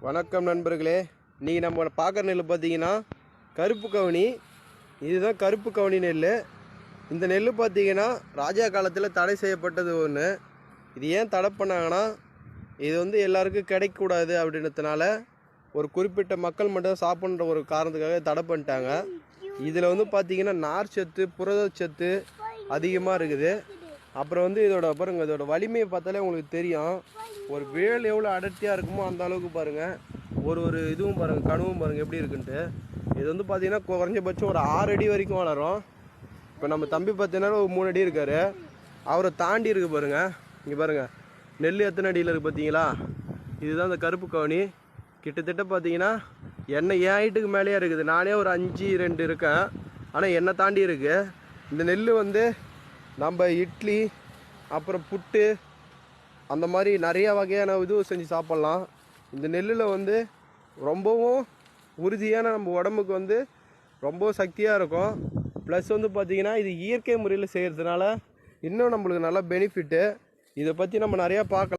வணக்கம் நண்பர்களே. இன்றைக்கி நம்ம பார்க்குற நெல் பார்த்தீங்கன்னா கருப்பு கவுனி. இதுதான் கருப்பு கவுனி நெல். இந்த நெல் பார்த்தீங்கன்னா ராஜா காலத்தில் தடை செய்யப்பட்டது ஒன்று. இது ஏன் தடை பண்ணாங்கன்னா, இது வந்து எல்லாருக்கும் கிடைக்கக்கூடாது அப்படின்றதுனால ஒரு குறிப்பிட்ட மக்கள் மட்டும் சாப்பிட்ற ஒரு காரணத்துக்காக தடை பண்ணிட்டாங்க. இதில் வந்து பார்த்தீங்கன்னா நார் சத்து, புரதச்சத்து அதிகமாக இருக்குது. அப்புறம் வந்து இதோட வலிமையை பார்த்தாலே உங்களுக்கு தெரியும். ஒரு வேல் எவ்வளோ அடர்த்தியாக இருக்குமோ அந்த அளவுக்கு பாருங்கள். ஒரு இதுவும் பாருங்கள், கனவும் பாருங்கள் எப்படி இருக்குன்ட்டு. இது வந்து பார்த்திங்கன்னா குறைஞ்சபட்சம் ஒரு 6 அடி வரைக்கும் வளரும். இப்போ நம்ம தம்பி பார்த்தீங்கன்னா ஒரு 3 அடி இருக்கார். அவரை தாண்டி இருக்குது பாருங்கள். இங்கே பாருங்கள் நெல் எத்தனை அடியில் இருக்குது பார்த்தீங்களா? இதுதான் இந்த கருப்பு கவுனி. கிட்டத்தட்ட பார்த்தீங்கன்னா என் ஹைட்டுக்கு மேலேயே இருக்குது. நானே ஒரு 5'2" இருக்கேன். ஆனால் என்னை தாண்டி இருக்குது. இந்த நெல் வந்து நம்ம இட்லி, அப்புறம் புட்டு, அந்த மாதிரி நிறையா வகையான இது செஞ்சு சாப்பிட்லாம். இந்த நெல்லில் வந்து ரொம்பவும் உறுதியான நம்ம உடம்புக்கு வந்து ரொம்ப சக்தியாக இருக்கும். ப்ளஸ் வந்து பார்த்திங்கன்னா இது இயற்கை முறையில் செய்கிறதுனால இன்னும் நம்மளுக்கு நல்லா பெனிஃபிட்டு. இதை பற்றி நம்ம நிறையா பார்க்கலாம்.